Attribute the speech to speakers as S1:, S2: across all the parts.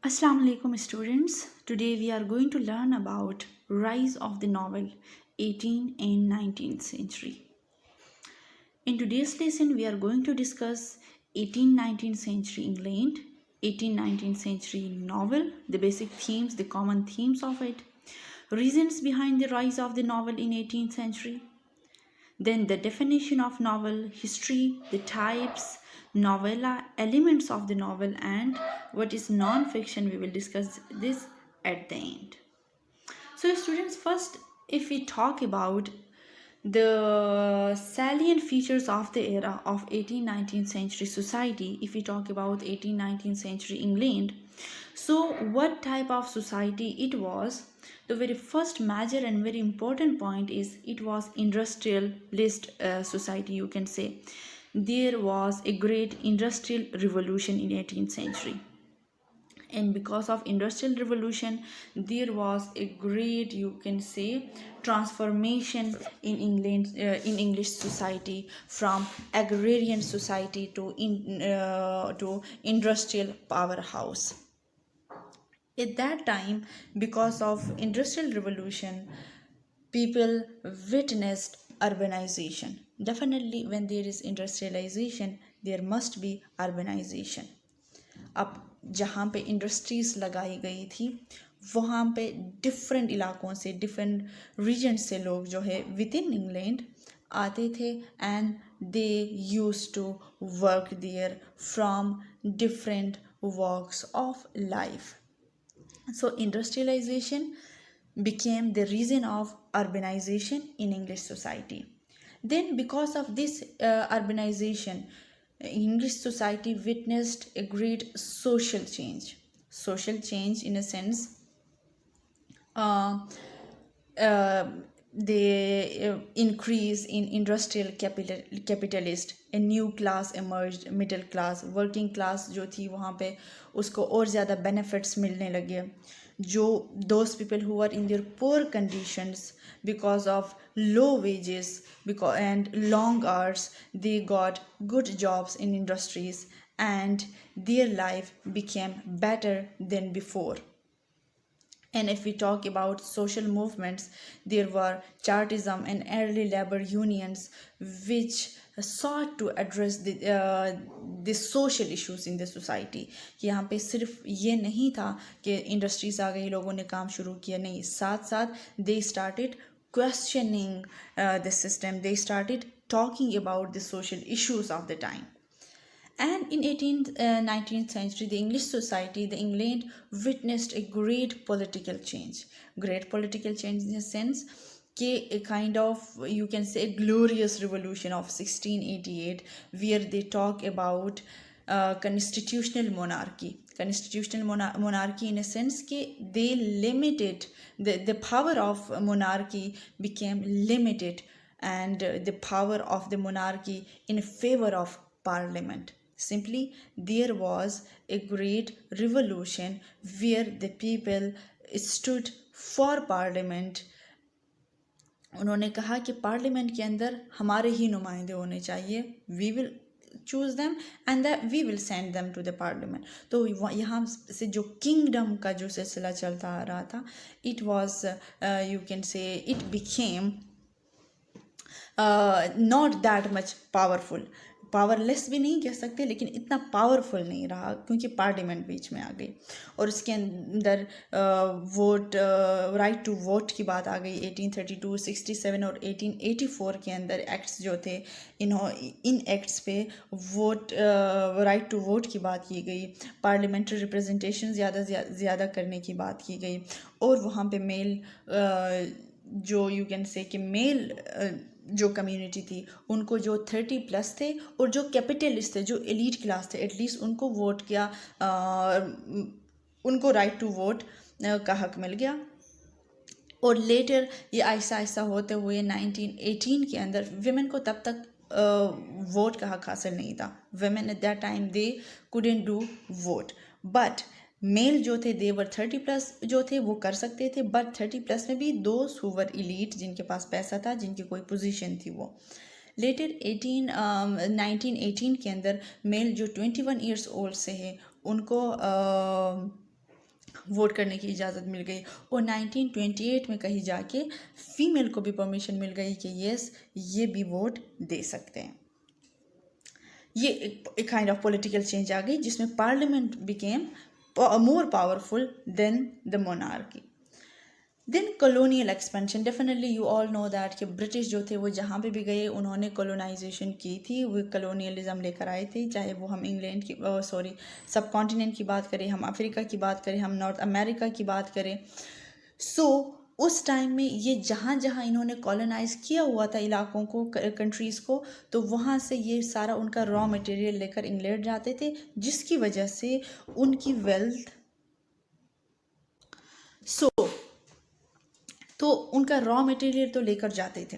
S1: Assalamu alaikum students. Today we are going to learn about rise of the novel 18th and 19th century. In today's lesson we are going to discuss 18th-19th century England, 18th-19th century novel, the basic themes, the common themes of it, reasons behind the rise of the novel in 18th century, then the definition of novel, history, the types, novella, elements of the novel, and what is non-fiction. We will discuss this at the end. So students, first if we talk about the salient features of the era of 18th-19th century society, if we talk about 18th-19th century England, so what type of society it was, the very first major and very important point is it was industrialist society, you can say. There was a great industrial revolution in 18th century, and because of industrial revolution there was a great, you can say, transformation in England, in English society, from agrarian society to industrial powerhouse. At that time, because of industrial revolution, people witnessed urbanization. Definitely when there is industrialization there must be urbanization. अब जहाँ पे industries लगाई गई थी वहाँ पे different इलाकों से, डिफरेंट रीजन से लोग जो है विद इन इंग्लैंड आते थे, and they use to work there from different walks of life. So industrialization became the reason of urbanization in English society. Then because of this urbanization, English society witnessed a great social change. Social change in a sense, uh, uh, the increase in industrial capitalist, a new class emerged, middle class, working class जो थी वहाँ पे उसको और ज़्यादा benefits मिलने लगे. जो those people who were in their poor conditions because of low wages and long hours, they got good jobs in industries and their life became better than before. And if we talk about social movements, there were Chartism and early labor unions which sought to address the social issues in the society. कि यहाँ पे सिर्फ ये नहीं था कि industries आ गई, लोगों ने काम शुरू किया, नहीं, साथ साथ they started questioning the system, they started talking about the social issues of the time. And in 18th, 19th century, the English society, the England witnessed a great political change. Great political change in the sense a kind of, you can say, a glorious revolution of 1688, where they talk about constitutional monarchy. Constitutional monarchy in a sense they limited, the power of monarchy became limited, and the power of the monarchy in favor of parliament. Simply, there was a great revolution where the people stood for parliament. उन्होंने कहा कि parliament के अंदर हमारे ही नुमाइंदे होने चाहिए, we will choose them and we will send them to the parliament. तो यहाँ से जो किंगडम का जो सिलसिला चलता आ रहा था, it was, you can say, it became not that much powerful. Powerless भी नहीं कह सकते, लेकिन इतना पावरफुल नहीं रहा क्योंकि पार्लियामेंट बीच में आ गई और इसके अंदर वोट, राइट टू वोट की बात आ गई. 1832, 67 और 1884 के अंदर एक्ट्स जो थे, इन एक्ट्स पे वोट, राइट टू वोट की बात की गई. पार्लियामेंट्री रिप्रेजेंटेशन ज़्यादा करने की बात की गई, और वहाँ पे मेल, जो यू कैन से कि मेल जो कम्युनिटी थी उनको, जो 30+ थे और जो कैपिटलिस्ट थे, जो एलीट क्लास थे, एटलीस्ट उनको वोट किया, उनको राइट टू वोट का हक मिल गया. और लेटर ये ऐसा ऐसा होते हुए 1918 के अंदर विमेन को तब तक वोट का हक हासिल नहीं था. Women at that time they couldn't do vote, but male जो थे देवर 30+ जो थे वो कर सकते थे, बट 30+ में भी दोस्त हुवर इलीट, जिनके पास पैसा था, जिनकी कोई पोजीशन थी, वो. लेटर 1918 के अंदर मेल जो 21 ईयर्स ओल्ड से है उनको वोट करने की इजाज़त मिल गई, और 1928 में कहीं जाके फीमेल को भी परमिशन मिल गई कि यस, ये भी वोट दे सकते हैं। ये एक काइंड ऑफ पॉलिटिकल चेंज आ गई जिसमें parliament became more powerful than the monarchy. Then colonial expansion, definitely you all know that कि ब्रिटिश जो थे वो जहाँ पे भी गए उन्होंने कॉलोनाइजेशन की थी, वो कॉलोनियलिज्म लेकर आए थे, चाहे वो हम इंग्लैंड की सब कॉन्टिनेंट की बात करें, हम अफ्रीका की बात करें, हम नॉर्थ अमेरिका की बात करें। सो उस टाइम में ये जहाँ जहाँ इन्होंने कॉलोनाइज किया हुआ था इलाकों को, कंट्रीज़ को, तो वहाँ से ये सारा उनका रॉ मटेरियल लेकर इंग्लैंड जाते थे, जिसकी वजह से उनकी वेल्थ तो उनका रॉ मटेरियल तो लेकर जाते थे,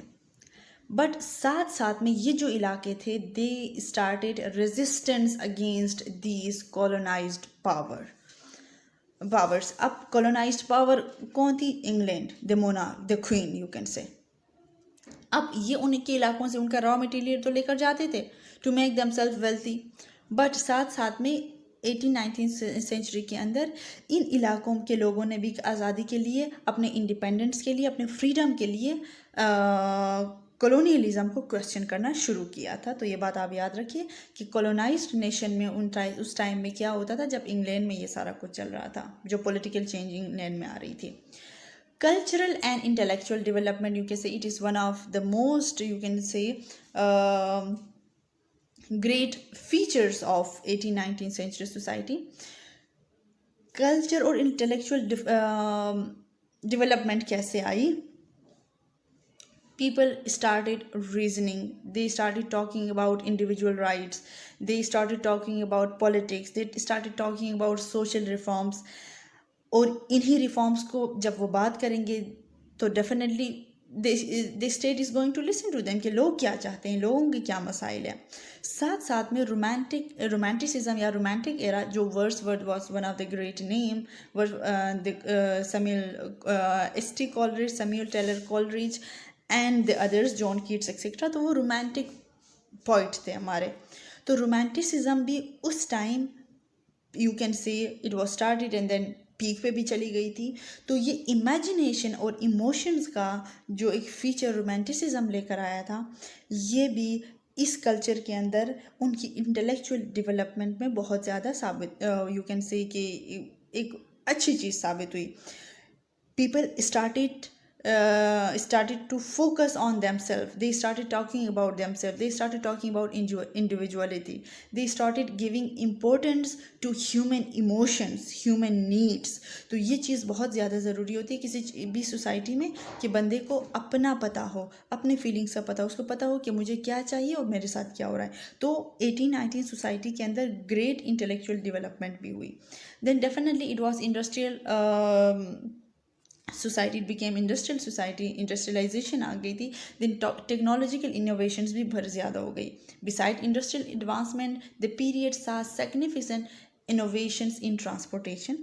S1: बट साथ साथ में ये जो इलाके थे they started resistance against these colonised powers. अब कॉलोनाइज्ड पावर कौन थी? England, the monarch, the queen you can say. अब ये उनके इलाकों से उनका रॉ मटेरियल तो लेकर जाते थे to make them self wealthy, but साथ साथ में 18-19 सेंचुरी के अंदर इन इलाकों के लोगों ने भी आज़ादी के लिए, अपने इंडिपेंडेंस के लिए, अपने फ्रीडम के लिए कॉलोनियलिज्म को क्वेश्चन करना शुरू किया था। तो ये बात आप याद रखिए कि कॉलोनाइज्ड नेशन में उस टाइम में क्या होता था जब इंग्लैंड में ये सारा कुछ चल रहा था, जो पॉलिटिकल चेंज इंग्लैंड में आ रही थी। Cultural and intellectual development, you can say it is one of the most, you can say, great features of 18-19th century society. Culture और intellectual development कैसे आई? People started reasoning, they started talking about individual rights, they started talking about politics, they started talking about social reforms. और इन्हीं reforms को जब वो बात करेंगे तो definitely the state is going to listen to them कि लोग क्या चाहते हैं, लोगों के क्या मसाइल है। साथ साथ में रोमांटिसिज्म या रोमांटिक एरा, जो Wordsworth was one of the great name, S T. Coleridge, Samuel Taylor Coleridge and the others, John Keats etcetera, तो वो रोमांटिक पोइट थे हमारे। तो रोमांटिसिज्म भी उस time you can say it was started and then peak पे भी चली गई थी। तो ये इमेजिनेशन और इमोशंस का जो एक फीचर रोमांटिसिज्म लेकर आया था, ये भी इस कल्चर के अंदर उनकी इंटेलेक्चुअल डेवलपमेंट में बहुत ज़्यादा साबित, यू कैन से कि एक अच्छी चीज़ साबित हुई। People started to focus on themselves, they started talking about themselves, they started talking about individuality, they started giving importance to human emotions, human needs. तो ये चीज़ बहुत ज़्यादा ज़रूरी होती है किसी भी सोसाइटी में कि बंदे को अपना पता हो, अपने फीलिंग्स का पता हो, उसको पता हो कि मुझे क्या चाहिए और मेरे साथ क्या हो रहा है। तो 18-19 सोसाइटी के अंदर ग्रेट इंटेलेक्चुअल डेवलपमेंट भी हुई। Then definitely it was industrial society, it became industrial society, industrialization आ गई थी। देन टेक्नोलॉजिकल इनोवेशंस भी बहुत ज़्यादा हो गई। Beside industrial advancement the period saw significant innovations in transportation,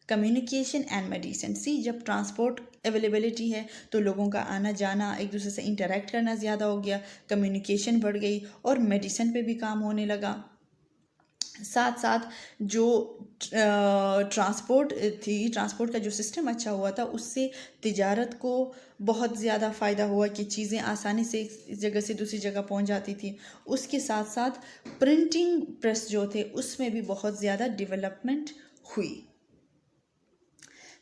S1: communication and medicine. See जब ट्रांसपोर्ट अवेलेबिलिटी है तो लोगों का आना जाना, एक दूसरे से इंटरेक्ट करना ज़्यादा हो गया, कम्युनिकेशन बढ़ गई और मेडिसिन पे भी काम होने लगा। साथ साथ जो ट्रांसपोर्ट का जो सिस्टम अच्छा हुआ था, उससे तिजारत को बहुत ज़्यादा फ़ायदा हुआ कि चीज़ें आसानी से इस जगह से दूसरी जगह पहुंच जाती थी। उसके साथ साथ प्रिंटिंग प्रेस जो थे उसमें भी बहुत ज़्यादा डेवलपमेंट हुई।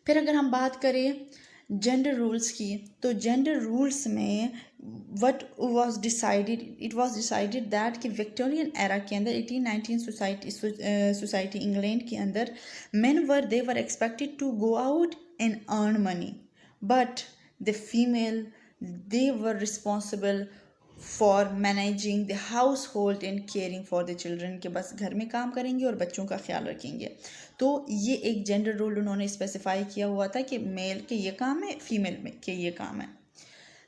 S1: फिर अगर हम बात करें जेंडर रूल्स की, तो जेंडर रूल्स में what was decided, it was decided that कि विक्टोरियन एरा के अंदर 18-19 सोसाइटी इंग्लैंड के अंदर men they were expected to go out and earn money, but the female they were responsible for managing the household and caring for the children, के बस घर में काम करेंगे और बच्चों का ख्याल रखेंगे। तो ये एक जेंडर रोल उन्होंने स्पेसिफाई किया हुआ था कि मेल के ये काम है, फीमेल में के ये काम है।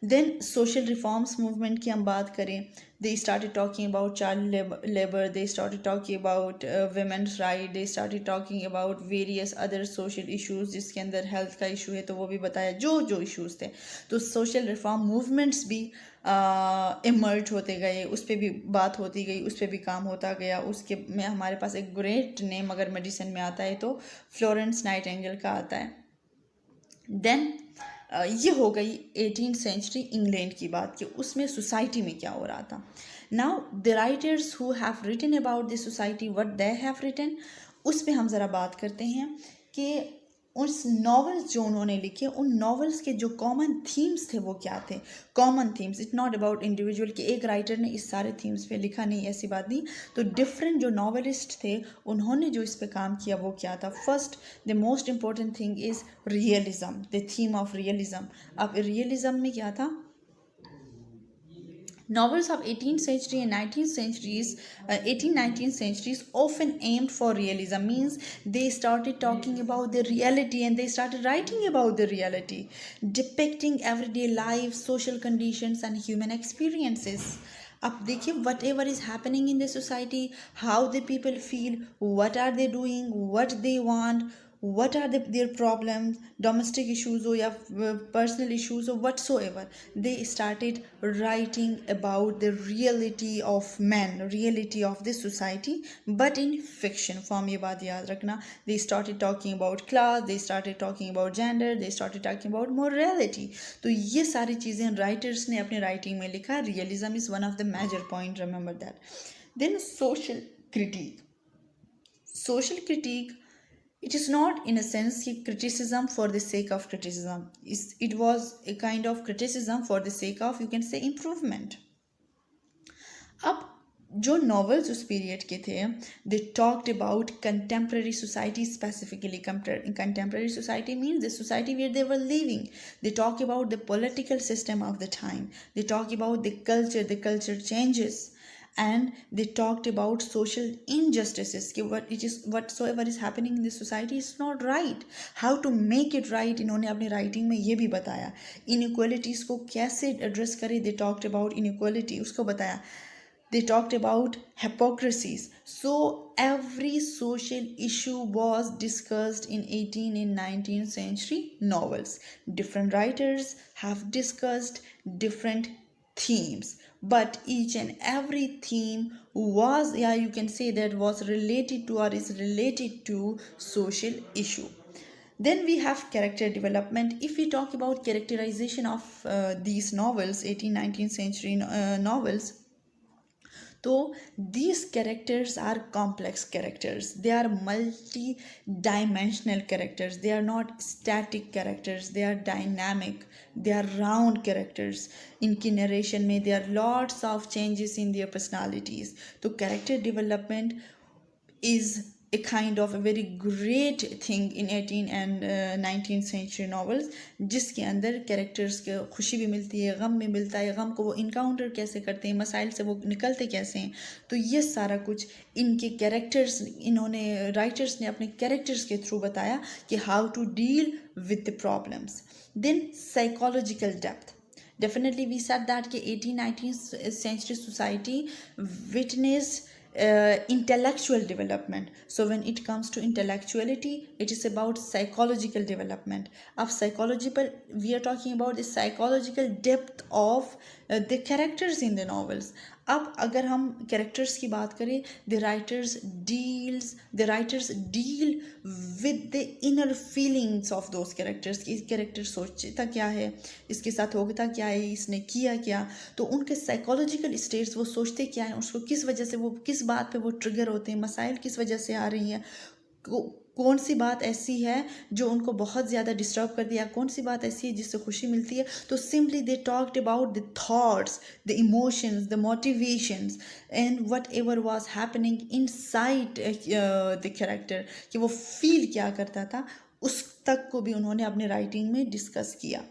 S1: देन सोशल रिफॉर्म्स मूवमेंट की हम बात करें, they started talking about child labour, they started talking about women's right, they started talking about various other social issues, जिसके अंदर हेल्थ का इशू है तो वो भी बताया, जो इश्यूज़ थे। तो सोशल रिफॉर्म मूवमेंट्स भी इमर्ज होते गए, उस पर भी बात होती गई, उस पर भी काम होता गया। उसके में हमारे पास एक ग्रेट नेम अगर मेडिसिन में आता है तो फ्लोरेंस नाइटिंगेल का आता है। देन ये हो गई 18th सेंचुरी इंग्लैंड की बात कि उसमें सोसाइटी में क्या हो रहा था। Now the writers who have written about the society what they have written, उस पर हम ज़रा बात करते हैं कि उस नॉवेल्स जो उन्होंने लिखे, उन नॉवेल्स के जो कॉमन थीम्स थे वो क्या थे। Common themes, it not about individual कि एक राइटर ने इस सारे थीम्स पे लिखा, नहीं, ऐसी बात नहीं। तो डिफरेंट जो नॉवेलिस्ट थे उन्होंने जो इस पे काम किया वो क्या था। First the most important thing is realism, the theme of realism. अब रियलिज्म में क्या था, novels of 18th century and 19th centuries, 18th 19th centuries often aimed for realism, means they started talking about the reality and they started writing about the reality, depicting everyday life, social conditions and human experiences. अब देखिए, whatever is happening in the society, how the people feel, what are they doing, what they want, what are their problems, domestic issues or personal issues or whatsoever. They started writing about the reality of men, reality of this society, but in fiction form. ये बात याद रखना, they started talking about class, they started talking about gender, they started talking about morality. तो ये सारी चीज़ें writers ने अपने राइटिंग में लिखा। Realism is one of the major point, remember that. Then social critic, social critique, it is not in a sense criticism for the sake of criticism. It was a kind of criticism for the sake of, you can say, improvement. अब जो novels उस period के थे, they talked about contemporary society, specifically contemporary society means the society where they were living. They talk about the political system of the time, they talk about the culture changes, and they talked about social injustices कि whatsoever is happening in the society is not right, how to make it right। इन्होंने अपनी writing में ये भी बताया inequalities को कैसे address करें। they talked about inequality, उसको बताया। they talked about hypocrisies, so every social issue was discussed in 18th and 19th century novels. Different writers have discussed different themes, but each and every theme was, yeah, you can say that was related to or is related to social issue. Then we have character development. If we talk about characterization of these novels, 18th 19th century novels, so these characters are complex characters, they are multi-dimensional characters, they are not static characters, they are dynamic, they are round characters. इनकी narration में there are lots of changes in their personalities. So character development is a kind of a very great thing in 18th and 19th century novels, जिसके अंदर characters के खुशी भी मिलती है, गम भी मिलता है, गम को वो इनकाउंटर कैसे करते हैं, मसाइल से वो निकलते कैसे हैं। तो ये सारा कुछ इनके कैरेक्टर्स, इन्होंने राइटर्स ने अपने कैरेक्टर्स के थ्रू बताया कि how to deal with the problems. Then psychological depth, definitely we said that कि 18th-19th century society witnessed intellectual development. So when it comes to intellectuality, it is about psychological development. Of psychological, we are talking about the psychological depth of the characters in the novels. अब अगर हम characters की बात करें, the writers deal with the inner feelings of those characters कि character सोचता क्या है, इसके साथ होता क्या है, इसने किया क्या। तो उनके साइकोलॉजिकल स्टेट्स, वो सोचते क्या है, उसको किस वजह से, वो किस बात पे वो ट्रिगर होते हैं, मसाइल किस वजह से आ रही हैं, कौन सी बात ऐसी है जो उनको बहुत ज़्यादा डिस्टर्ब कर दिया, कौन सी बात ऐसी है जिससे खुशी मिलती है। तो simply they talked about the thoughts, the emotions, the motivations and what ever was happening in side the character, कि वो फील क्या करता था, उस तक को भी उन्होंने अपने राइटिंग में डिस्कस किया।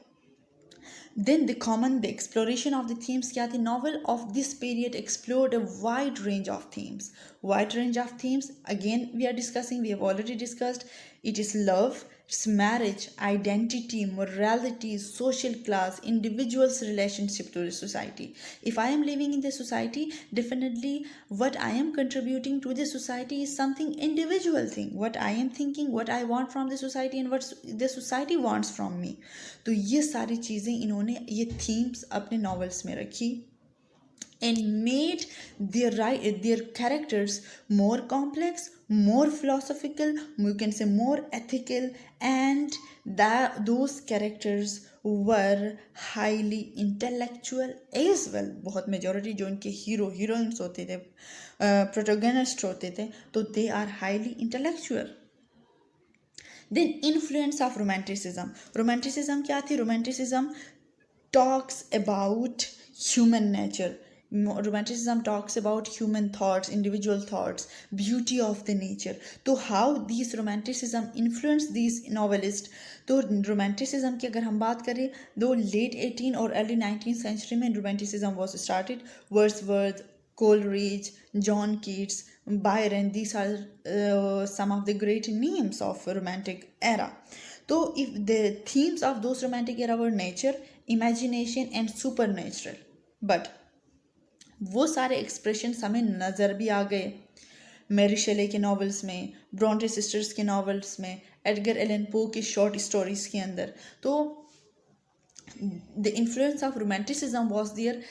S1: Then the exploration of the themes क्या थी, novel of this period explored a wide range of themes. Wide range of themes, again we are discussing, we have already discussed, it is love, it's marriage, identity, morality, social class, individual's relationship to the society. If I am living in the society, definitely what I am contributing to the society is something individual thing, what I am thinking, what I want from the society and what the society wants from me. तो ये सारी चीज़ें इन्होंने उन्होंने ये themes अपने novels में रखी and made their characters more complex, more philosophical, you can say more ethical, and that those characters were highly intellectual as well. बहुत majority जो उनके हीरो हीरोइंस होते थे, प्रोटोगनिस्ट होते थे, तो they are highly intellectual. Then influence of romanticism. Romanticism क्या थी? Romanticism talks about human nature. Romanticism talks about human thoughts, individual thoughts, beauty of the nature. तो how these romanticism influence these novelists. तो romanticism की अगर हम बात करें, तो late 18 और early 19th century में romanticism was started. Wordsworth, Coleridge, John Keats, Byron, these are some of the great names of romantic era. So if the themes of those romantic era were nature, imagination and supernatural, but वो सारे expressions हमें नज़र भी आ गए Mary शेले के novels में, Bronte sisters के novels में, एडगर एलन पो की शॉर्ट स्टोरीज के अंदर. तो the influence of romanticism was there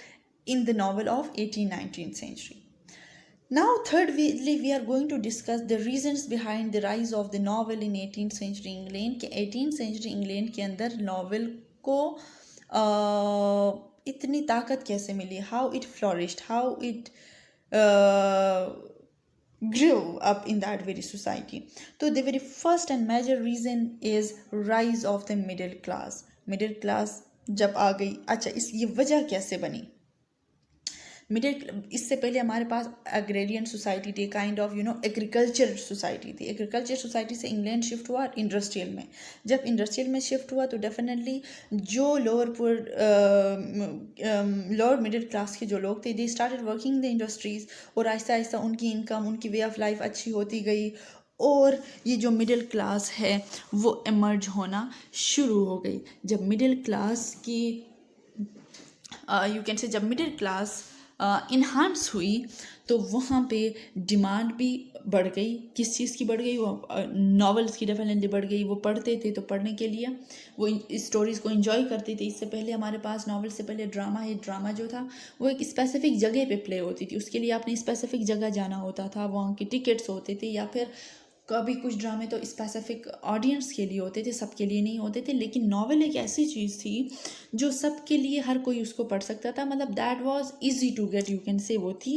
S1: in the novel of 18th-19th century. Now thirdly we are going to discuss the reasons behind the rise of the novel in 18th century England. कि 18th century England के अंदर novel को इतनी ताकत कैसे मिली, how it flourished, how it grew up in that very society. So the very first and major reason is rise of the middle class. Middle class जब आ गई, अच्छा इस ये वजह कैसे बनी? इससे पहले हमारे पास एग्रेरियन सोसाइटी थी, काइंड ऑफ एग्रीकल्चर सोसाइटी थी. एग्रीकल्चर सोसाइटी से इंग्लैंड शिफ्ट हुआ इंडस्ट्रियल में. जब इंडस्ट्रियल में शिफ्ट हुआ तो डेफिनेटली जो लोअर मिडिल क्लास के जो लोग थे, they started working in the industries, और आहिस्ता आहिस्ता उनकी इनकम, उनकी वे ऑफ लाइफ अच्छी होती गई, और ये जो मिडिल क्लास है वो इमर्ज होना शुरू हो गई. जब मिडिल क्लास की यू कैन से जब मिडिल क्लास इन्हांस हुई तो वहाँ पे डिमांड भी बढ़ गई. किस चीज़ की बढ़ गई? वो नॉवेल्स की डेफिनेटली बढ़ गई. वो पढ़ते थे तो पढ़ने के लिए वो स्टोरीज़ को एंजॉय करते थे. इससे पहले हमारे पास नॉवेल से पहले ड्रामा है. ड्रामा जो था वो एक स्पेसिफिक जगह पे प्ले होती थी, उसके लिए आपने स्पेसिफिक जगह जाना होता था, वहाँ के टिकट्स होते थे, या फिर कभी कुछ ड्रामे तो स्पेसिफिक ऑडियंस के लिए होते थे, सबके लिए नहीं होते थे. लेकिन नॉवेल एक ऐसी चीज़ थी जो सबके लिए, हर कोई उसको पढ़ सकता था. मतलब that was easy to get, you can say. वो थी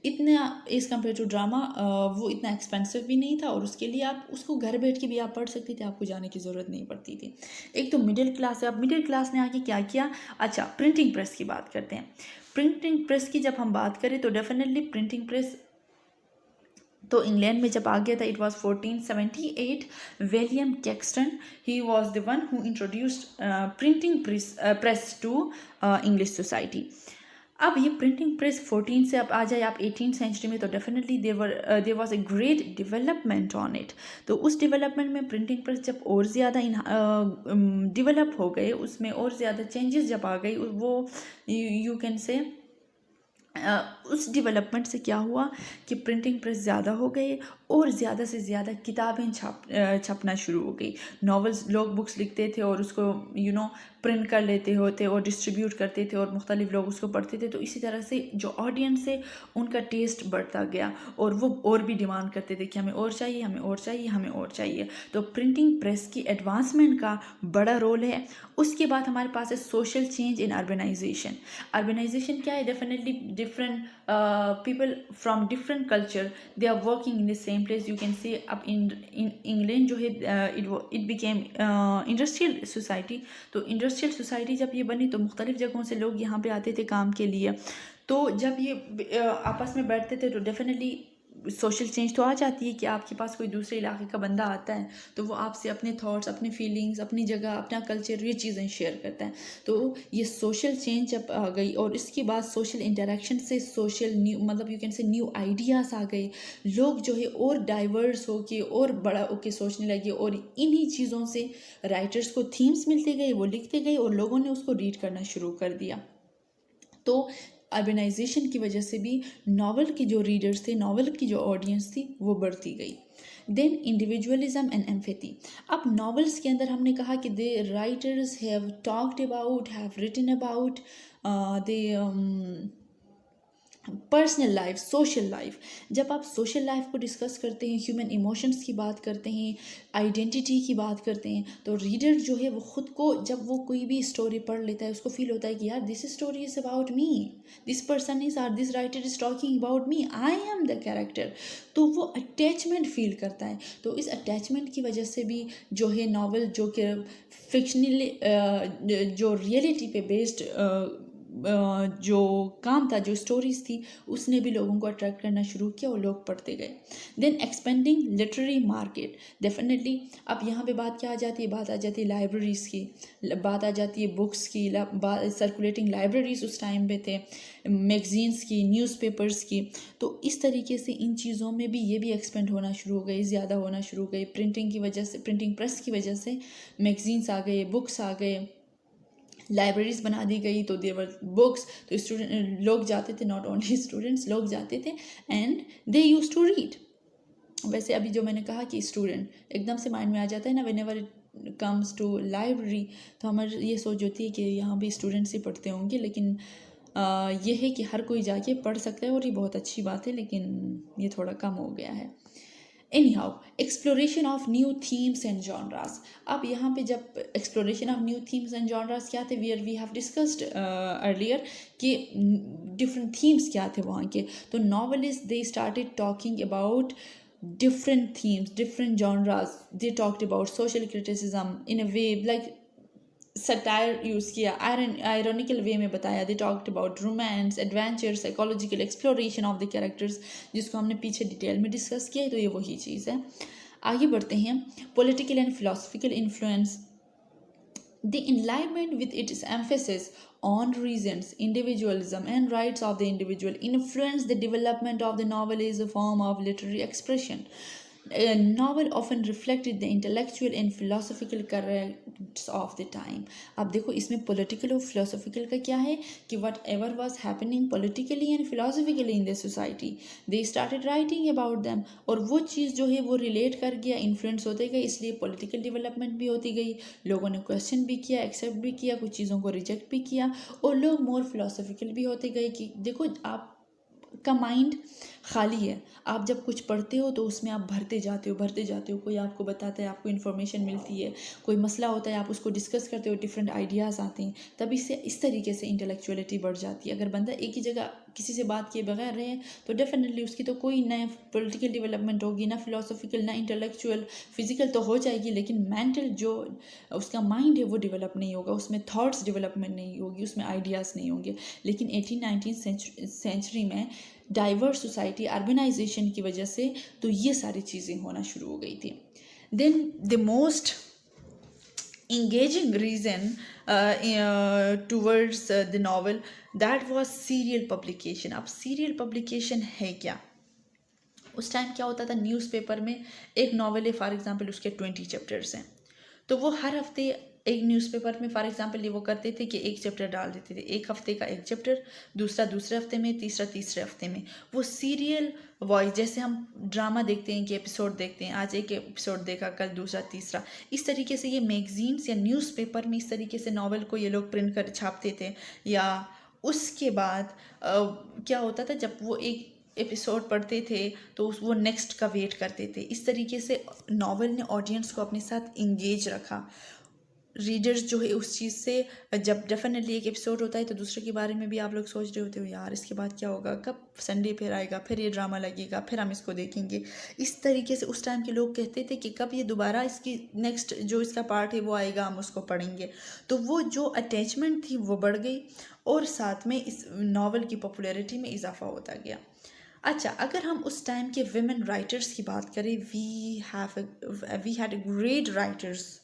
S1: इतना, एज़ कम्पेयर टू ड्रामा, वो इतना एक्सपेंसिव भी नहीं था, और उसके लिए आप उसको घर बैठ के भी आप पढ़ सकते थे, आपको जाने की ज़रूरत नहीं पड़ती थी. एक तो मिडिल क्लास है. अब मिडिल क्लास ने आके क्या किया? अच्छा, प्रिंटिंग प्रेस की बात करते हैं. प्रिंटिंग प्रेस की जब हम बात करें तो डेफिनेटली प्रिंटिंग प्रेस तो इंग्लैंड में जब आ गया था, it was 1478. William Caxton, he was the one who introduced printing press to English society. अब ये प्रिंटिंग प्रेस 14 से अब आ जाए आप 18th सेंचुरी में, तो definitely there was a great development on it. तो उस डेवलपमेंट में प्रिंटिंग प्रेस जब और ज़्यादा डेवलप हो गए, उसमें और ज़्यादा चेंजेस जब आ गई, वो यू कैन से उस डेवलपमेंट से क्या हुआ कि प्रिंटिंग प्रेस ज़्यादा हो गए और ज़्यादा से ज़्यादा किताबें छपना शुरू हो गई. नॉवेल्स, लोग बुक्स लिखते थे और उसको प्रिंट कर लेते होते और डिस्ट्रीब्यूट करते थे, और मुख्तलिफ लोग उसको पढ़ते थे. तो इसी तरह से जो ऑडियंस है उनका टेस्ट बढ़ता गया, और वो और भी डिमांड करते थे कि हमें और चाहिए, हमें और चाहिए, हमें और चाहिए. तो प्रिंटिंग प्रेस की एडवांसमेंट का बड़ा रोल है. उसके बाद हमारे पास है social change in urbanization. Urbanization क्या है? Definitely different people from different culture, they are working in the same place. You can say अब इन इंग्लैंड जो है इट बिकेम इंडस्ट्रियल सोसाइटी. तो इंडस्ट्रियल सोसाइटी जब ये बनी तो मुख्तलिफ जगहों से लोग यहाँ पे आते थे काम के लिए. तो जब ये आपस में बैठते थे तो डेफिनेटली सोशल चेंज तो आ जाती है कि आपके पास कोई दूसरे इलाके का बंदा आता है तो वो आपसे अपने थॉट्स, अपने फीलिंग्स, अपनी जगह, अपना कल्चर, ये चीज़ें शेयर करता है. तो ये सोशल चेंज जब आ गई, और इसके बाद सोशल इंटरेक्शन से सोशल न्यू, मतलब you can say new ideas आ गए. लोग जो है और डाइवर्स हो के और बड़ा होके सोचने लगे, और इन्हीं चीज़ों से राइटर्स को थीम्स मिलते गए, वो लिखते गए और लोगों ने उसको रीड करना शुरू कर दिया. तो अर्बनाइजेशन की वजह से भी नावल की जो रीडर्स थे, नावल की जो ऑडियंस थी, वो बढ़ती गई. Then individualism and empathy. अब नॉवेल्स के अंदर हमने कहा कि the writers have talked about, have written about their personal life, social life. जब आप सोशल लाइफ को डिस्कस करते हैं, ह्यूमन इमोशंस की बात करते हैं, आइडेंटिटी की बात करते हैं, तो रीडर जो है वो ख़ुद को, जब वो कोई भी स्टोरी पढ़ लेता है, उसको फील होता है कि यार this story is about me, this person is or this writer is talking about me, I am the character. तो वो अटैचमेंट फील करता है। तो इस अटैचमेंट की वजह से भी जो है नॉवल, जो कि फिक्शनली जो रियलिटी पे बेस्ड जो काम था, जो स्टोरीज़ थी, उसने भी लोगों को अट्रैक्ट करना शुरू किया और लोग पढ़ते गए। Then expanding literary market, definitely अब यहाँ पे बात क्या आ जाती है, बात आ जाती है लाइब्रेरीज़ की, बात आ जाती है बुक्स की, सर्कुलेटिंग लाइब्रेरीज़ उस टाइम पे थे, मैगज़ीन्स की, न्यूज़पेपर्स की। तो इस तरीके से इन चीज़ों में भी ये भी एक्सपेंड होना शुरू हो गई, ज़्यादा होना शुरू हो गई। प्रिंटिंग की वजह से, प्रिंटिंग प्रेस की वजह से मैगज़ीन्स आ गए, बुक्स आ गए, लाइब्रेरीज बना दी गई, तो देवर बुक्स, तो स्टूडेंट लोग जाते थे, नॉट ओनली स्टूडेंट्स, लोग जाते थे and they use to read. वैसे अभी जो मैंने कहा कि स्टूडेंट एकदम से माइंड में आ जाता है ना, whenever it comes to library, तो हमारी ये सोच होती है कि यहाँ भी स्टूडेंट्स ही पढ़ते होंगे, लेकिन ये है कि हर कोई जाके पढ़ सकता है और ये बहुत अच्छी बात है, लेकिन ये थोड़ा कम हो गया है। Anyhow, exploration of new themes and genres. अब यहाँ पे जब exploration of new themes and genres क्या थे, where we have discussed earlier कि different themes क्या थे वहाँ के, तो novelists they started talking about different themes, different genres. They talked about social criticism in a way like satire use किया, ironical वे में बताया। दे talked about romance, adventure, psychological exploration of the characters, जिसको हमने पीछे डिटेल में discuss किया है, तो ये वही चीज़ है। आगे बढ़ते हैं। Political and philosophical influence, the enlightenment with its emphasis on reasons, individualism and rights of the individual influenced the development of the novel as a form of literary expression. A novel often reflected the intellectual and philosophical currents of the time. अब देखो इसमें political और philosophical का क्या है कि whatever was happening politically and philosophically in the society, they started writing about them, और वो चीज़ जो है वो relate कर गया, influence होते गए, इसलिए political development भी होती गई, लोगों ने question भी किया, accept भी किया, कुछ चीज़ों को reject भी किया, और लोग more philosophical भी होते गए कि देखो आप का माइंड खाली है, आप जब कुछ पढ़ते हो तो उसमें आप भरते जाते हो, कोई आपको बताता है, आपको इन्फॉर्मेशन मिलती है, कोई मसला होता है, आप उसको डिस्कस करते हो, डिफरेंट आइडियाज़ आते हैं, तब इससे इस तरीके से इंटेलेक्चुअलिटी बढ़ जाती है। अगर बंदा एक ही जगह किसी से बात किए बगैर रहे तो डेफिनेटली उसकी तो कोई ना पॉलिटिकल डेवलपमेंट होगी, ना फिलोसॉफिकल, ना इंटेलेक्चुअल। फिजिकल तो हो जाएगी, लेकिन मेंटल जो उसका माइंड है वो डेवलप नहीं होगा, उसमें थॉट्स डेवलपमेंट नहीं होगी, उसमें आइडियाज़ नहीं होंगे। लेकिन 18-19 सेंचुरी में डाइवर्स सोसाइटी, अर्बनाइजेशन की वजह से तो ये सारी चीज़ें होना शुरू हो गई थी। Then the most engaging reason towards the novel, that was serial publication. अब serial publication है क्या? उस टाइम क्या होता था, न्यूज़पेपर में एक नॉवल है, फॉर एग्जांपल उसके 20 चैप्टर्स हैं, तो वो हर हफ्ते एक न्यूज़पेपर में फॉर एग्जांपल ये वो करते थे कि एक चैप्टर डाल देते थे, एक हफ्ते का एक चैप्टर, दूसरा दूसरे हफ्ते में, तीसरा तीसरे हफ्ते में। वो सीरियल वॉइस, जैसे हम ड्रामा देखते हैं कि एपिसोड देखते हैं, आज एक एपिसोड देखा, कल दूसरा, तीसरा, इस तरीके से ये मैगजीन्स या न्यूज़पेपर में इस तरीके से नॉवल को ये लोग प्रिंट कर छापते थे। या उसके बाद क्या होता था, जब वो एक एपिसोड पढ़ते थे तो वो नेक्स्ट का वेट करते थे। इस तरीके से नॉवल ने ऑडियंस को अपने साथ इंगेज रखा। रीडर्स जो है उस चीज़ से, जब डेफिनेटली एक एपिसोड होता है तो दूसरे के बारे में भी आप लोग सोच रहे होते हो, यार इसके बाद क्या होगा, कब संडे फिर आएगा, फिर ये ड्रामा लगेगा, फिर हम इसको देखेंगे। इस तरीके से उस टाइम के लोग कहते थे कि कब ये दोबारा इसकी नेक्स्ट जो इसका पार्ट है वो आएगा, हम उसको पढ़ेंगे। तो वो जो अटैचमेंट थी वो बढ़ गई और साथ में इस नावल की पॉपुलैरिटी में इजाफा होता गया। अच्छा, अगर हम उस टाइम के विमेन राइटर्स की बात करें, we had great writers,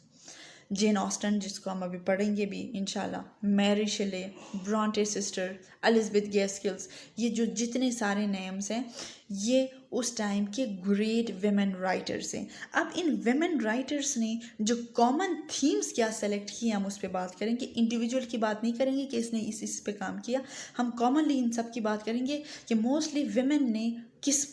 S1: Jane Austen, जिसको हम अभी पढ़ेंगे भी इंशाल्लाह, Mary Shelley, Bronte sister, Elizabeth Gaskell's, ये जो जितने सारे नेम्स हैं ये उस टाइम के ग्रेट विमेन राइटर्स हैं। अब इन विमेन राइटर्स ने जो कॉमन थीम्स क्या सेलेक्ट किए, हम उस पर बात करेंगे। इंडिविजुअल की बात नहीं करेंगे कि इसने इस पे काम किया, हम कॉमनली इन सब की बात करेंगे कि मोस्टली विमेन ने किस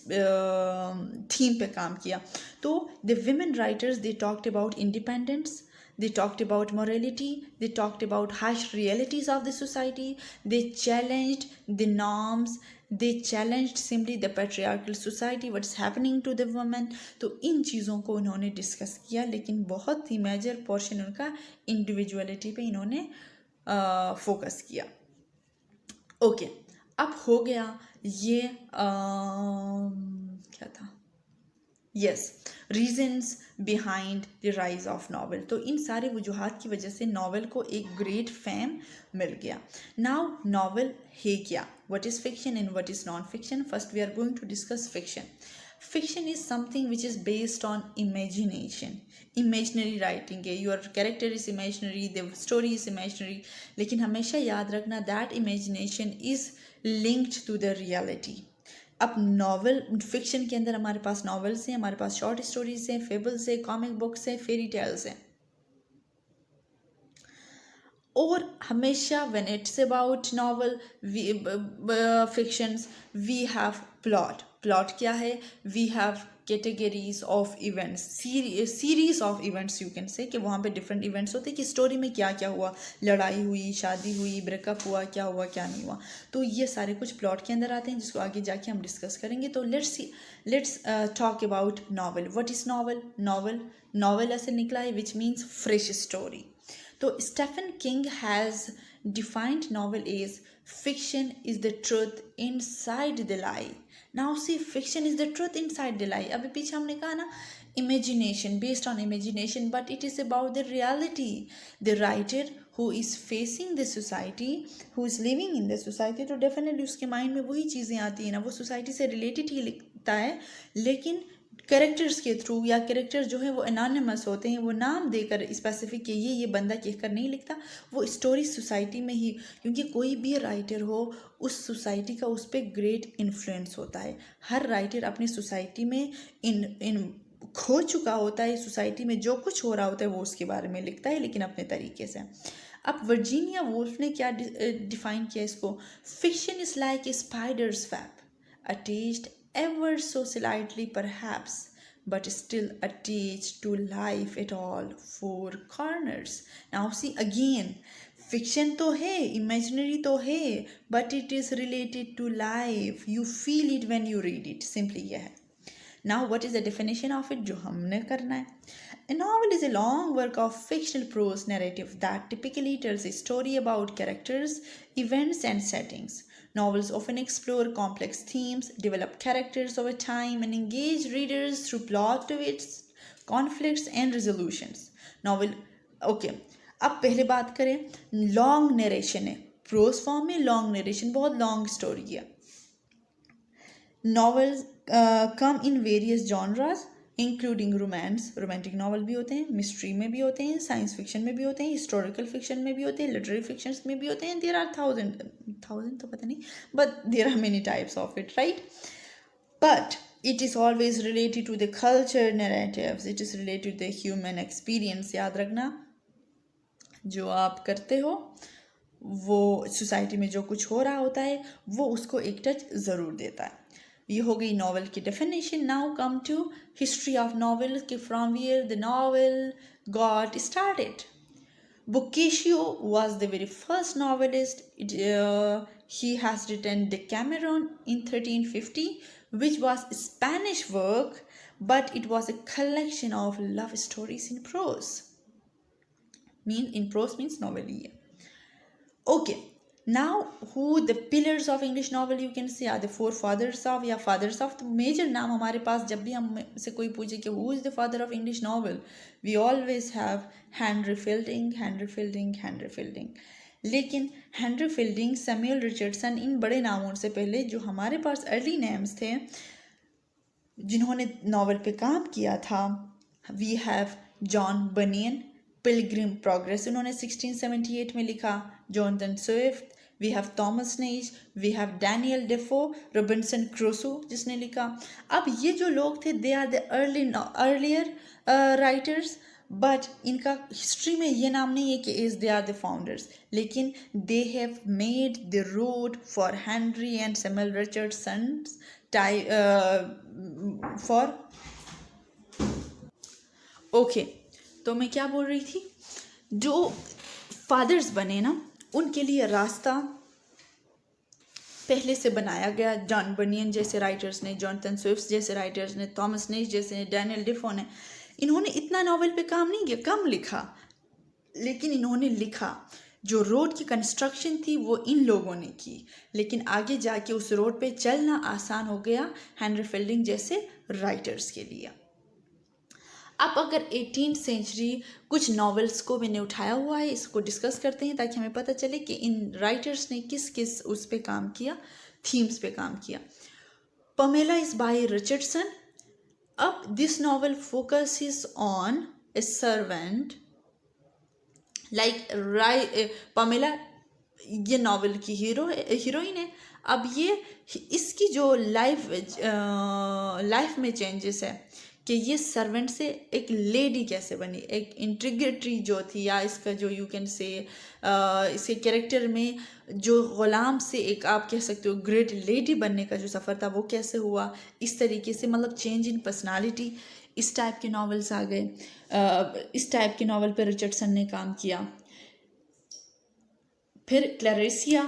S1: थीम पे काम किया. तो the women writers they talked about independence, they talked about morality, they talked about harsh realities of the society, they challenged the norms, they challenged simply the patriarchal society, what's happening to the women. तो इन चीज़ों को उन्होंने discuss किया, लेकिन बहुत ही major portion उनका individuality पे इन्होंने फोकस किया. ओके, अब हो गया ये क्या था, yes, regions behind the rise of novel. तो इन सारे वजूहात की वजह से नावल को एक ग्रेट फेम मिल गया. नाउ नावल है क्या, what is fiction and what is non fiction. First we are going to discuss fiction. Fiction is something which is based on imagination. Imaginary writing है, your character is imaginary, the story is imaginary. लेकिन हमेशा याद रखना that imagination is linked to the reality. अब novel fiction के अंदर हमारे पास नॉवेल्स हैं, हमारे पास शॉर्ट स्टोरीज हैं, फेबल्स हैं, कॉमिक बुक्स हैं, फेरी टेल्स हैं. और हमेशा when it's about novel fictions we have plot. Plot क्या है, we have categories of events, series of events you can say, कि वहाँ पे डिफरेंट इवेंट्स होते हैं कि स्टोरी में क्या क्या हुआ, लड़ाई हुई, शादी हुई, ब्रेकअप हुआ, क्या हुआ क्या नहीं हुआ. तो ये सारे कुछ प्लॉट के अंदर आते हैं, जिसको आगे जाके हम डिस्कस करेंगे. तो let's talk about novel. What is novel. Novel ऐसे निकला है विच मीन्स फ्रेश स्टोरी. तो Stephen King has defined novel is fiction is the truth inside the lie. Now see, fiction is the truth inside the lie. अभी पीछे हमने कहा ना, imagination, based on imagination, but it is about the reality. The writer who is facing the society, who is living in the society, तो definitely उसके mind में वही चीज़ें आती हैं ना, वो सोसाइटी से रिलेटेड ही लिखता है, लेकिन कैरेक्टर्स के थ्रू, या कैरेक्टर जो है वो एनोनिमस होते हैं, वो नाम देकर स्पेसिफिक कि ये बंदा कहकर नहीं लिखता, वो स्टोरी सोसाइटी में ही, क्योंकि कोई भी राइटर हो उस सोसाइटी का उस पर ग्रेट इन्फ्लुएंस होता है. हर राइटर अपनी सोसाइटी में इन खो चुका होता है, सोसाइटी में जो कुछ हो रहा होता है वो उसके बारे में लिखता है, लेकिन अपने तरीके से. अब वर्जीनिया वुल्फ ने क्या डिफाइन किया इसको, fiction is like a spiders web attached ever so slightly perhaps, but still attached to life at all four corners. Now see again, fiction तो है, imaginary तो है, but it is related to life. You feel it when you read it. Simply यह है. Now what is the definition of it जो हमने करना है. A novel is a long work of fictional prose narrative that typically tells a story about characters, events and settings. Novels often explore complex themes, develop characters over time, and engage readers through plot twists, conflicts, and resolutions. Novel, okay. अब पहले बात करें, long narration है, pros form में long narration, बहुत long story है. Novels come in various genres including romance, romantic novel भी होते हैं, मिस्ट्री में भी होते हैं, साइंस फिक्शन में भी होते हैं, हिस्टोरिकल फिक्शन में भी होते हैं, लिटरेरी फिक्शन में भी होते हैं. देयर आर थाउजेंड तो पता नहीं, but there are many types of it, right. But it is always related to the culture narratives, it is related to the human experience. याद रखना, जो आप करते हो वो सोसाइटी में जो कुछ हो रहा होता है वो उसको एक टच ज़रूर देता है. ये हो गई नॉवल की definition. Now come to history of novel, कि from where the novel got started. Boccaccio was the very first novelist. He has written Decameron in 1350, which was a Spanish work, but it was a collection of love stories in prose. In prose means novel. Okay. Now, who the pillars of English novel you can say are the four fathers of, या fathers of, the major नाम हमारे पास जब भी हम से कोई पूछे कि who is the father of English novel, we always have Henry Fielding. लेकिन हेनरी फील्डिंग, सैमुअल रिचर्डसन, इन बड़े नामों से पहले जो हमारे पास अर्ली नेम्स थे जिन्होंने नॉवल पे काम किया था, we have John Bunyan, Pilgrim progress उन्होंने 1678 में लिखा, Jonathan Swift, we have Thomas Nashe, we have Daniel Defoe, Robinson Crusoe जिसने लिखा. अब ये जो लोग थे they are the earlier writers, but इनका हिस्ट्री में ये नाम नहीं है कि is they are the founders, लेकिन they have made the road for Henry and Samuel Richardsons for okay. तो मैं क्या बोल रही थी, जो फादर्स बने ना उनके लिए रास्ता पहले से बनाया गया। जॉन बनियन जैसे राइटर्स ने, जॉनथन स्विफ्ट जैसे राइटर्स ने, थॉमस नेश जैसे, डैनियल डिफो ने, इन्होंने इतना नावल पे काम नहीं किया, कम लिखा, लेकिन इन्होंने लिखा। जो रोड की कंस्ट्रक्शन थी वो इन लोगों ने की, लेकिन आगे जाके उस रोड पे चलना आसान हो गया हेनरी फील्डिंग जैसे राइटर्स के लिए। अब अगर 18th सेंचुरी कुछ नॉवेल्स को मैंने उठाया हुआ है, इसको डिस्कस करते हैं ताकि हमें पता चले कि इन राइटर्स ने किस किस उस पे काम किया, थीम्स पे काम किया। Pamela is by Richardson. अब this novel focuses on a servant like Pamela ये नॉवल की हीरोइन है। अब ये इसकी जो लाइफ में चेंजेस है कि ये सर्वेंट से एक लेडी कैसे बनी, एक इंटीग्रिटी जो थी, या इसका जो यू कैन से इसके कैरेक्टर में जो ग़ुलाम से एक आप कह सकते हो ग्रेट लेडी बनने का जो सफ़र था वो कैसे हुआ, इस तरीके से मतलब चेंज इन पर्सनालिटी, इस टाइप के नॉवेल्स आ गए। इस टाइप के नॉवल पे रिचर्डसन ने काम किया। फिर क्लैरिसिया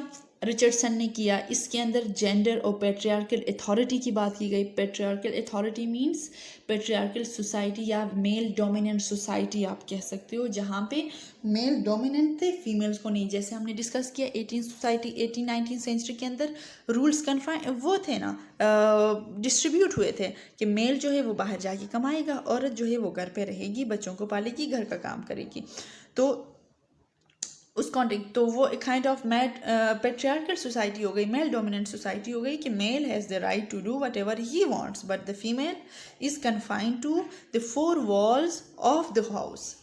S1: रिचर्डसन ने किया। इसके अंदर जेंडर और पेट्रियार्कल अथॉरिटी की बात की गई। Patriarchal authority means patriarchal society या मेल डोमिनेंट सोसाइटी आप कह सकते हो, जहाँ पे मेल डोमिनेंट थे, फीमेल्स को नहीं। जैसे हमने डिस्कस किया 18th-19th सेंचुरी के अंदर रूल्स कन्फाइन वो थे ना, डिस्ट्रीब्यूट हुए थे कि मेल जो है वो बाहर जाके कमाएगा, औरत जो है वो घर पे रहेगी, बच्चों को पालेगी, घर का काम करेगी। तो उस कॉन्टेक्ट तो वो एक काइंड ऑफ पेट्रियार्कल सोसाइटी हो गई, मेल डोमिनेंट सोसाइटी हो गई कि male has the right to do whatever he wants but the female is confined to the 4 walls of the house.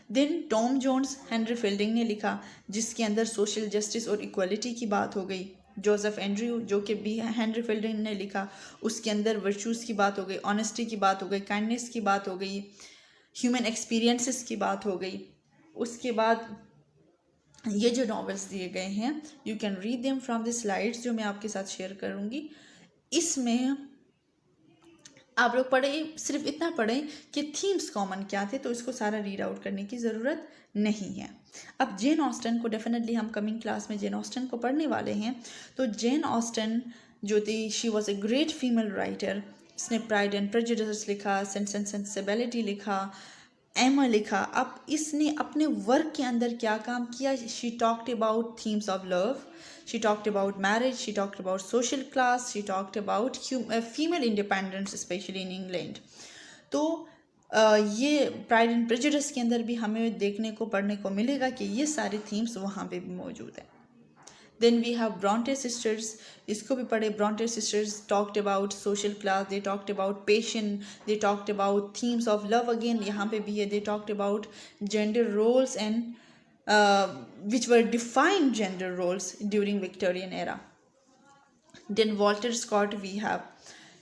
S1: Then Tom Jones Henry Fielding ने लिखा, जिसके अंदर social justice और equality की बात हो गई। जोसेफ एंड्रयू जो कि भी हेनरी फील्डिंग ने लिखा, उसके अंदर वर्चूज़ की बात हो गई, ऑनेस्टी की बात हो गई, काइंडनेस की बात हो गई, ह्यूमन एक्सपीरियंसेस की बात हो गई। उसके बाद ये जो नॉवेल्स दिए गए हैं you can read them from the slides जो मैं आपके साथ शेयर करूँगी। इसमें आप लोग पढ़े, सिर्फ इतना पढ़ें कि थीम्स कॉमन क्या थे, तो इसको सारा रीड आउट करने की ज़रूरत नहीं है। अब जेन ऑस्टन को डेफिनेटली हम कमिंग क्लास में जेन ऑस्टन को पढ़ने वाले हैं। तो जेन ऑस्टन जो थी, she was a great female writer. इसने प्राइड एंड प्रेजुडिस लिखा, सेंस एंड सेंसिबिलिटी लिखा, एमा लिखा। अब इसने अपने वर्क के अंदर क्या काम किया, she talked about themes of love, she talked about marriage, she talked about social class, she talked about female independence specially in England. तो ये प्राइड एंड प्रेजुडिस के अंदर भी हमें देखने को पढ़ने को मिलेगा कि ये सारे थीम्स वहाँ पे भी मौजूद हैं। Then we have Bronte sisters. इसको भी पढ़े। Bronte sisters talked about social class, they talked about passion, they talked about themes of love again, यहाँ पे भी है, they talked about gender roles and which were defined gender roles during Victorian era. Then Walter Scott we have,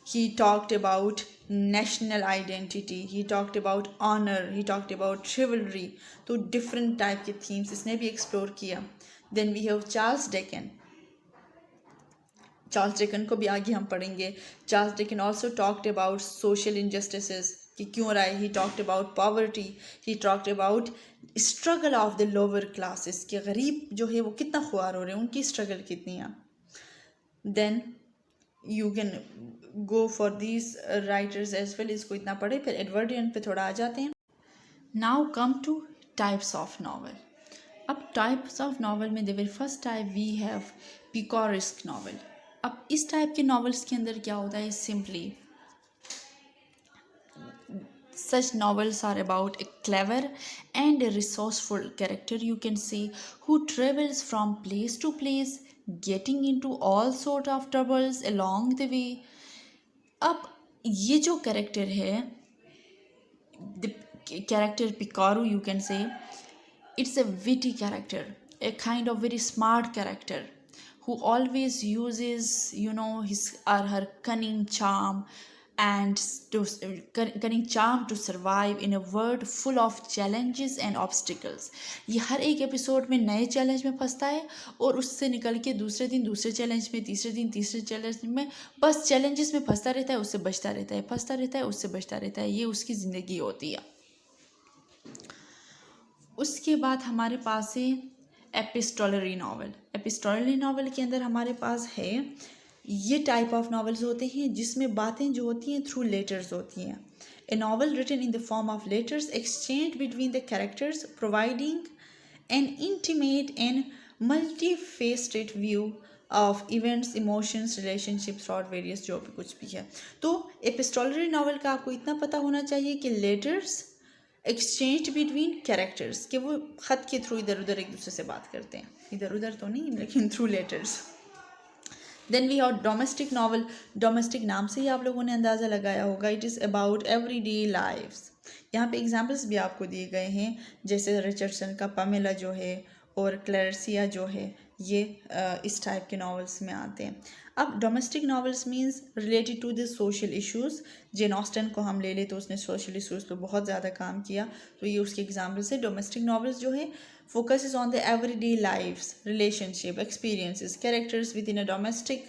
S1: he talked about national identity, he talked about honor, he talked about chivalry. तो different type के themes इसने भी explore किया। Then we have Charles Dickens. Charles Dickens को भी आगे हम पढ़ेंगे। Charles Dickens also talked about social injustices कि क्यों रहा है। He talked about poverty, he talked about struggle of the lower classes कि गरीब जो है वो कितना ख्वार हो रहे हैं, उनकी struggle कितनी है। Then you can go for these writers as well, इसको इतना पढ़े। फिर एडवर्डियन पे थोड़ा आ जाते हैं। Now come to types of novel. अब टाइप्स ऑफ नावल में there first type we have picaresque novel. अब इस टाइप के नावल्स के अंदर क्या होता है, simply such novels are about a clever and a resourceful character, you can say, who travels from place to place, getting into all sort of troubles along the way. अब ये जो character है, the character Picaro, you can say, it's a witty character, a kind of very smart character who always uses his or her cunning charm and cunning charm to survive in a world full of challenges and obstacles. ये हर एक episode में नए challenge में फंसता है और उससे निकल के दूसरे दिन दूसरे चैलेंज में, तीसरे दिन तीसरे चैलेंज में, बस चैलेंजेस में फंसता रहता है, उससे बचता रहता है, फंसता रहता है, उससे बचता रहता है। ये उसकी ज़िंदगी होती है। उसके बाद हमारे पास है एपिस्टोलरी नावल। एपिस्टोलरी नावल के अंदर हमारे पास है, ये टाइप ऑफ नावल्स होते हैं जिसमें बातें जो होती हैं थ्रू लेटर्स होती हैं। A novel written in the form of letters exchange between the characters providing an intimate and multifaceted view of events, emotions, relationships और वेरियस जो भी कुछ भी है। तो एपिस्टोलरी नावल का आपको इतना पता होना चाहिए कि लेटर्स एक्सचेंज बिटवीन कैरेक्टर्स, कि वो ख़त के थ्रू इधर उधर एक दूसरे से बात करते हैं, इधर उधर तो नहीं लेकिन through letters. Then we have domestic novel. Domestic नाम से ही आप लोगों ने अंदाज़ा लगाया होगा, it is about everyday lifes. यहाँ पे एग्जांपल्स भी आपको दिए गए हैं, जैसे रिचर्डसन का पामेला जो है और क्लैरसिया जो है, ये इस टाइप के नावल्स में आते हैं। अब domestic novels means related to the social issues. Jane Austen को हम ले लें तो उसने सोशल इश्यूज़ पे बहुत ज़्यादा काम किया, तो ये उसके एग्जाम्पल्स है। डोमेस्टिक नावल्स जो है focuses on the everyday lives, relationship, experiences, characters within a domestic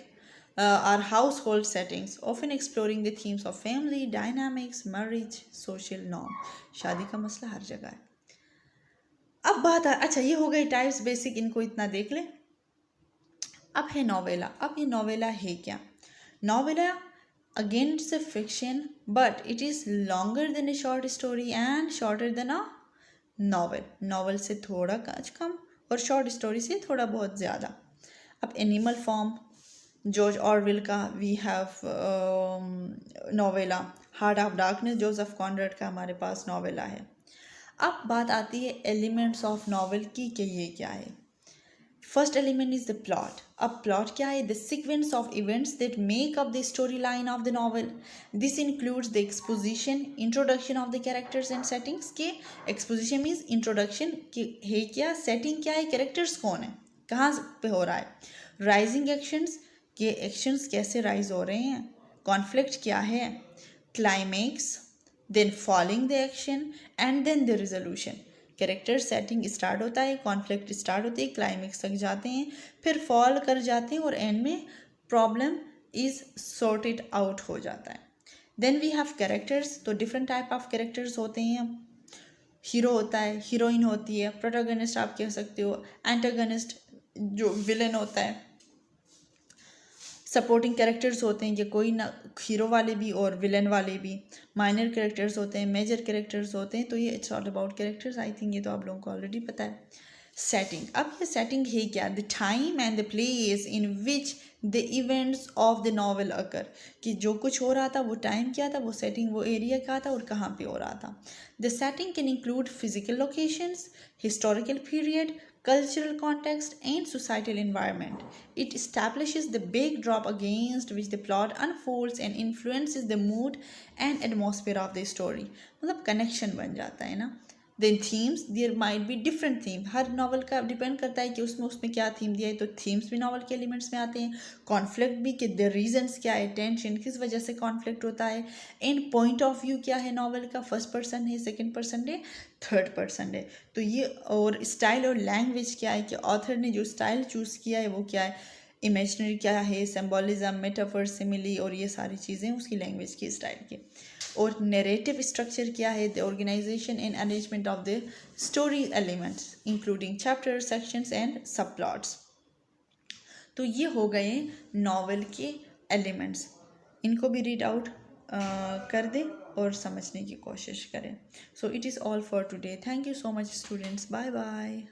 S1: or household settings, often exploring the themes of family, dynamics, marriage, social norm. शादी का मसला हर जगह है। अब बात अच्छा, ये हो गई टाइप्स बेसिक, इनको इतना देख ले। अब है नोवेला। अब ये नोवेला है क्या? Novella again it's a fiction, but it is longer than A short story and shorter than a novel. Novel से थोड़ा कम और शॉर्ट स्टोरी से थोड़ा बहुत ज़्यादा। अब एनिमल फॉर्म, जॉर्ज ऑरवेल का we have novella. Heart of Darkness, Joseph Conrad का हमारे पास नोवेला है। अब बात आती है एलिमेंट्स ऑफ नॉवल की कि ये क्या है। First element is the plot. अब प्लॉट क्या है? The sequence of events that make up the story line of the novel. This includes the exposition, introduction of the characters and settings. के exposition means introduction कि है क्या, setting क्या है, characters कौन है, कहाँ पे हो रहा है। राइजिंग एक्शंस, के एक्शंस कैसे राइज हो रहे हैं, कॉन्फ्लिक्ट क्या है, climax, then following the action and then the resolution. Character setting start होता है, कॉन्फ्लिक्ट स्टार्ट होती है, क्लाइमेक्स तक जाते हैं, फिर फॉल कर जाते हैं और एंड में प्रॉब्लम इज सॉर्टेड आउट हो जाता है। Then we have characters. तो डिफरेंट टाइप ऑफ कैरेक्टर्स होते हैं। हीरो होता है, हीरोइन होती है, प्रोटोगनिस्ट आप कह सकते हो, एंटागनिस्ट जो विलन होता है, सपोर्टिंग कैरेक्टर्स होते हैं कि कोई ना, हीरो वाले भी और विलन वाले भी, माइनर कैरेक्टर्स होते हैं, मेजर कैरेक्टर्स होते हैं। तो ये it's all about characters. I think ये तो आप लोगों को ऑलरेडी पता है। सेटिंग। अब ये सेटिंग है क्या? The time and the place in which the events of the novel occur, कि जो कुछ हो रहा था वो टाइम क्या था, वो सेटिंग, वो एरिया क्या था और कहाँ पे हो रहा था। The setting can include physical locations, historical period, cultural context, and societal environment. It establishes the backdrop against which the plot unfolds and influences the mood and atmosphere of the story. मतलब connection बन जाता है ना। Then themes, there might be different theme. हर novel का depend करता है कि उसमें क्या थीम दिया है, तो थीम्स भी नॉवल के एलिमेंट्स में आते हैं। कॉन्फ्लिक्ट भी, कि द रीजंस क्या है, टेंशन किस वजह से कॉन्फ्लिक्ट होता है, एंड पॉइंट ऑफ व्यू क्या है नॉवल का, फर्स्ट पर्सन है, सेकंड पर्सन है, थर्ड पर्सन है। तो ये, और स्टाइल और लैंग्वेज क्या है, कि ऑथर ने जो स्टाइल चूज़ किया है वो क्या है, इमेजनरी क्या है, सिम्बोलिज्म, मेटाफर, सिमिली और ये सारी चीज़ें उसकी लैंग्वेज की, स्टाइल की। और नैरेटिव स्ट्रक्चर क्या है, the organization and arrangement of the story elements including chapter, sections and sub plots. तो ये हो गए नॉवेल के एलिमेंट्स। इनको भी रीड आउट कर दे और समझने की कोशिश करें। So it is all for today. Thank you so much students. Bye bye.